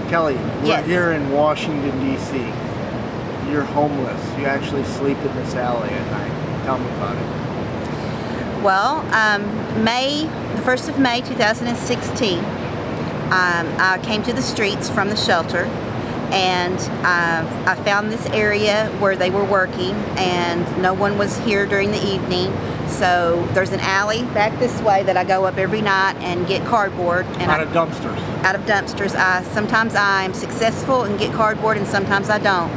Kelly, we're Yes. here in Washington, D.C. You're homeless. You actually sleep in this alley at night. Tell me about it. Well, the 1st of May 2016, I came to the streets from the shelter, and I found this area where they were working, and no one was here during the evening. So there's an alley back this way that I go up every night and get cardboard. And Out of dumpsters. Out of dumpsters. Sometimes I'm successful and get cardboard, and sometimes I don't.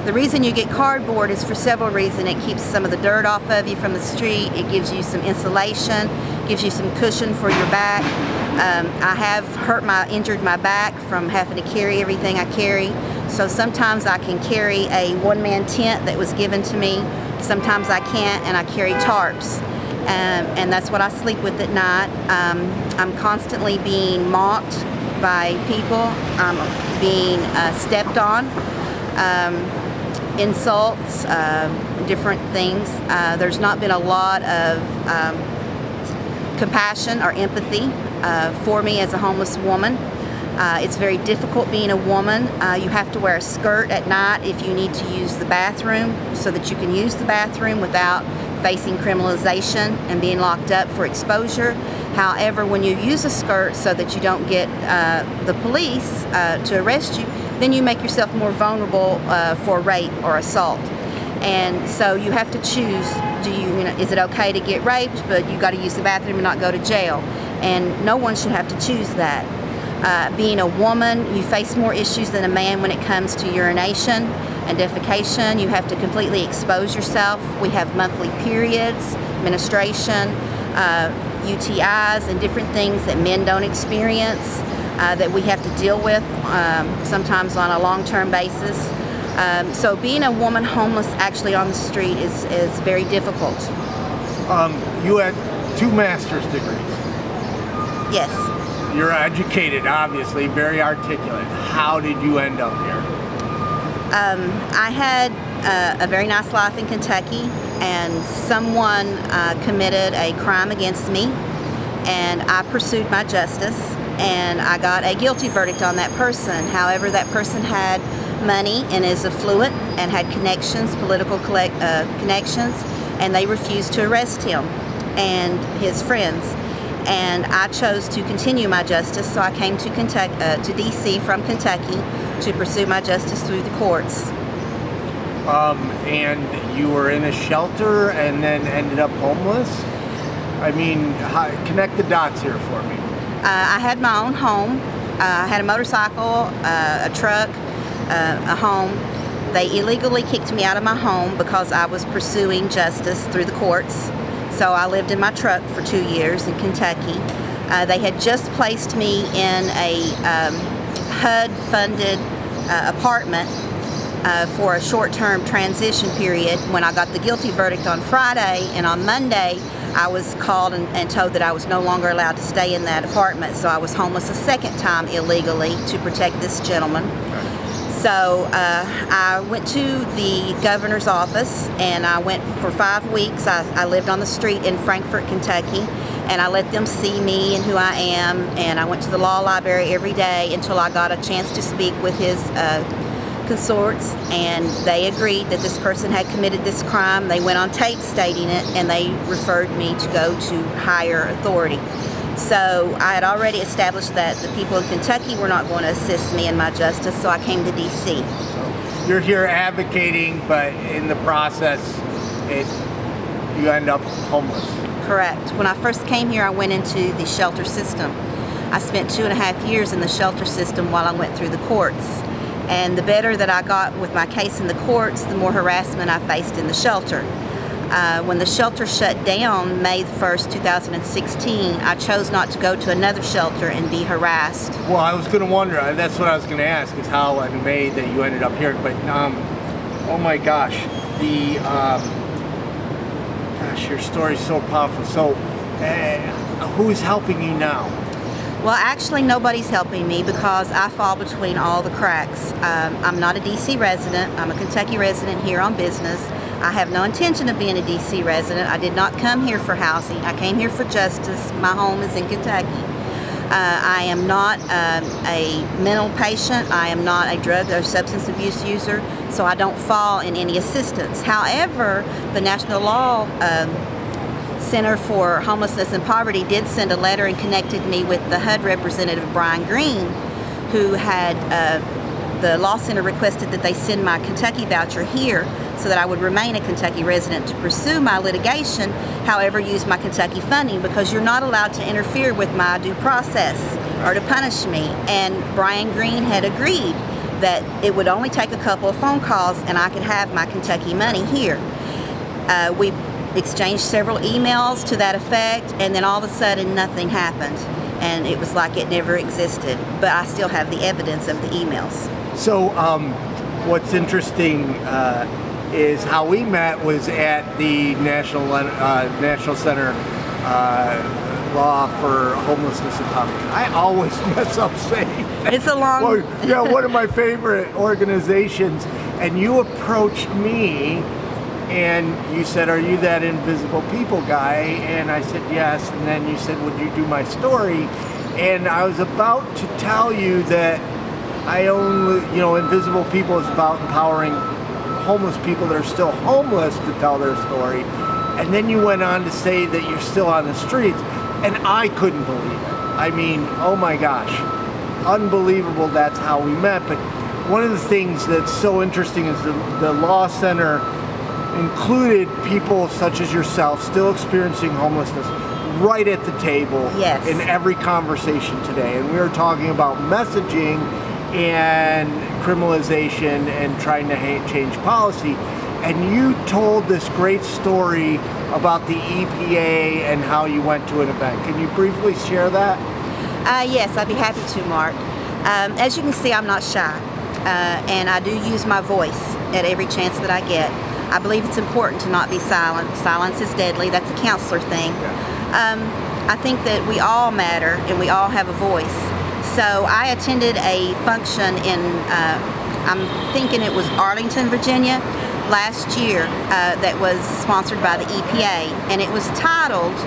The reason you get cardboard is for several reasons. It keeps some of the dirt off of you from the street. It gives you some insulation, gives you some cushion for your back. I have injured my back from having to carry everything I carry. So sometimes I can carry a one-man tent that was given to me. Sometimes I can't, and I carry tarps. And that's what I sleep with at night. I'm constantly being mocked by people. I'm being stepped on. Insults, different things. There's not been a lot of compassion or empathy for me as a homeless woman. It's very difficult being a woman. You have to wear a skirt at night if you need to use the bathroom, so that you can use the bathroom without facing criminalization and being locked up for exposure. However, when you use a skirt so that you don't get the police to arrest you, then you make yourself more vulnerable for rape or assault. And so you have to choose, is it okay to get raped, but you got to use the bathroom and not go to jail? And no one should have to choose that. Being a woman, you face more issues than a man when it comes to urination and defecation. You have to completely expose yourself. We have monthly periods, menstruation, UTIs, and different things that men don't experience that we have to deal with sometimes on a long-term basis. So being a woman homeless actually on the street is very difficult. You had 2 master's degrees. Yes. You're educated, obviously, very articulate. How did you end up here? I had a very nice life in Kentucky, and someone committed a crime against me, and I pursued my justice, and I got a guilty verdict on that person. However, that person had money and is affluent and had connections, political connections, and they refused to arrest him and his friends. And I chose to continue my justice, so I came to D.C. from Kentucky to pursue my justice through the courts. And you were in a shelter and then ended up homeless? I mean, connect the dots here for me. I had my own home. I had a motorcycle, a truck, a home. They illegally kicked me out of my home because I was pursuing justice through the courts. So I lived in my truck for 2 years in Kentucky. They had just placed me in a HUD-funded apartment for a short-term transition period when I got the guilty verdict on Friday, and on Monday I was called and told that I was no longer allowed to stay in that apartment. So I was homeless a second time illegally to protect this gentleman. So I went to the governor's office, and I went for 5 weeks. I lived on the street in Frankfort, Kentucky, and I let them see me and who I am, and I went to the law library every day until I got a chance to speak with his consorts, and they agreed that this person had committed this crime. They went on tape stating it, and they referred me to go to higher authority. So I had already established that the people in Kentucky were not going to assist me in my justice, so I came to D.C. So you're here advocating, but in the process, you end up homeless. Correct. When I first came here, I went into the shelter system. I spent 2.5 years in the shelter system while I went through the courts. And the better that I got with my case in the courts, the more harassment I faced in the shelter. When the shelter shut down May 1st, 2016, I chose not to go to another shelter and be harassed. Well, I was going to wonder, that's what I was going to ask, is how in May that you ended up here. But, oh my gosh, your story is so powerful. So, who's helping you now? Well, actually, nobody's helping me because I fall between all the cracks. I'm not a D.C. resident. I'm a Kentucky resident here on business. I have no intention of being a D.C. resident. I did not come here for housing. I came here for justice. My home is in Kentucky. I am not a mental patient. I am not a drug or substance abuse user, so I don't fall in any assistance. However, the National Law Center for Homelessness and Poverty did send a letter and connected me with the HUD representative, Brian Green, who had the law center requested that they send my Kentucky voucher here so that I would remain a Kentucky resident to pursue my litigation, however use my Kentucky funding, because you're not allowed to interfere with my due process or to punish me. And Brian Green had agreed that it would only take a couple of phone calls and I could have my Kentucky money here. We exchanged several emails to that effect, and then all of a sudden nothing happened. And it was like it never existed, but I still have the evidence of the emails. So what's interesting is how we met was at the National Center Law for Homelessness and Poverty. I always mess up saying that. It's a long... Well, yeah, one of my favorite organizations. And you approached me and you said, "Are you that invisible people guy?" And I said, "Yes." And then you said, "Would you do my story?" And I was about to tell you that I only, Invisible People is about empowering homeless people that are still homeless to tell their story. And then you went on to say that you're still on the streets. And I couldn't believe it. I mean, oh my gosh, unbelievable that's how we met. But one of the things that's so interesting is the Law Center included people such as yourself still experiencing homelessness right at the table. Yes. In every conversation today. And we were talking about messaging and criminalization and trying to change policy. And you told this great story about the EPA and how you went to an event. Can you briefly share that? Yes, I'd be happy to, Mark. As you can see, I'm not shy, and I do use my voice at every chance that I get. I believe it's important to not be silent. Silence is deadly. That's a counselor thing. Yeah. I think that we all matter and we all have a voice. So I attended a function in, I'm thinking it was Arlington, Virginia, last year that was sponsored by the EPA, and it was titled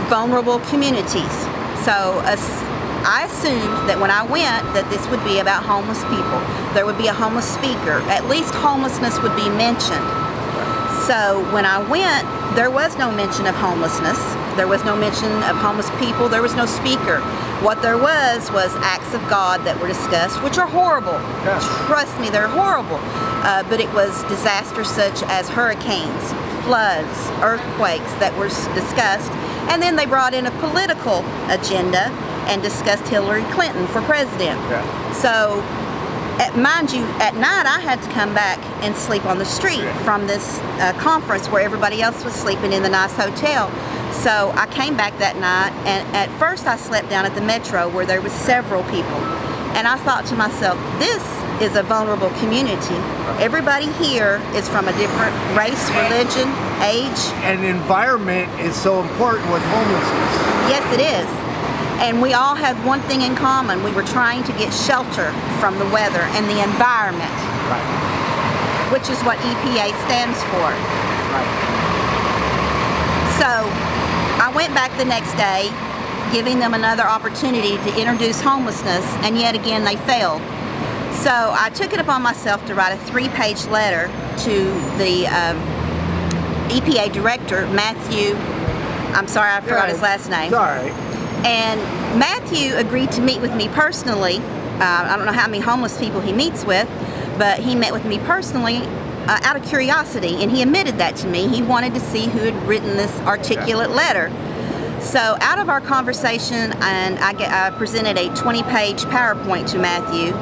Vulnerable Communities. So I assumed that when I went that this would be about homeless people. There would be a homeless speaker. At least homelessness would be mentioned. So when I went, there was no mention of homelessness. There was no mention of homeless people. There was no speaker. What there was acts of God that were discussed, which are horrible. Yeah. Trust me, they're horrible. But it was disasters such as hurricanes, floods, earthquakes that were discussed. And then they brought in a political agenda and discussed Hillary Clinton for president. Yeah. So, mind you, at night I had to come back and sleep on the street from this conference where everybody else was sleeping in the nice hotel. So I came back that night, and at first I slept down at the Metro where there was several people. And I thought to myself, this is a vulnerable community. Everybody here is from a different race, religion, age. And environment is so important with homelessness. Yes, it is. And we all had one thing in common. We were trying to get shelter from the weather and the environment, which is what EPA stands for. So I went back the next day, giving them another opportunity to introduce homelessness, and yet again they failed. So I took it upon myself to write a 3-page letter to the EPA director, Matthew. I'm sorry, I forgot his last name. Sorry. And Matthew agreed to meet with me personally. I don't know how many homeless people he meets with, but he met with me personally out of curiosity, and he admitted that to me. He wanted to see who had written this articulate letter. So out of our conversation, and I presented a 20-page PowerPoint to Matthew.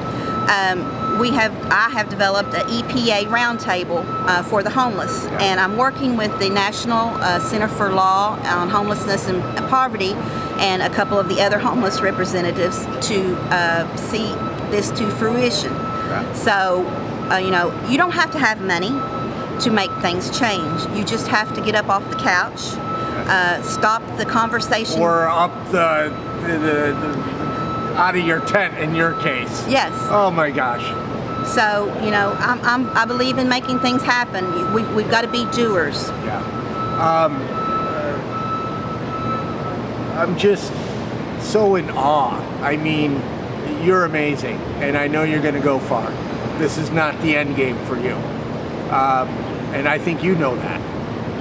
I have developed an EPA roundtable for the homeless, and I'm working with the National Center for Law on Homelessness and Poverty and a couple of the other homeless representatives to see this to fruition. So, you don't have to have money to make things change. You just have to get up off the couch, stop the conversation. Or up the out of your tent in your case. Yes. Oh my gosh. So, I believe in making things happen. We've got to be doers. Yeah. I'm just so in awe. I mean, you're amazing, and I know you're going to go far. This is not the end game for you. And I think you know that.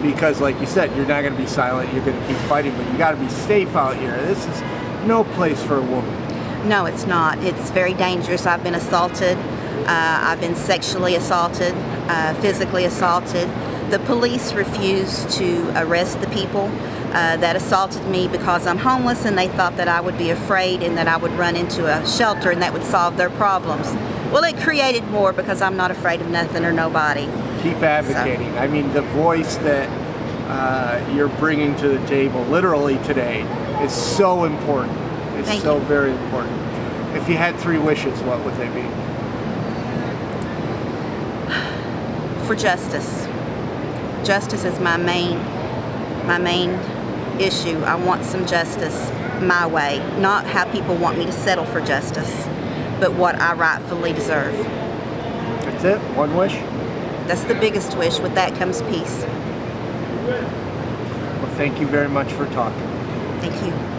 Because like you said, you're not going to be silent, you're going to keep fighting, but you got to be safe out here. This is no place for a woman. No, it's not. It's very dangerous. I've been assaulted. I've been sexually assaulted, physically assaulted. The police refused to arrest the people that assaulted me because I'm homeless, and they thought that I would be afraid and that I would run into a shelter and that would solve their problems. Well, it created more because I'm not afraid of nothing or nobody. Keep advocating. So. I mean, the voice that you're bringing to the table literally today is so important. It's Thank so you. very important. If you had 3 wishes, what would they be? For justice. Justice is my main issue. I want some justice my way, not how people want me to settle for justice, but what I rightfully deserve. That's it? One wish? That's the biggest wish. With that comes peace. Well, thank you very much for talking. Thank you.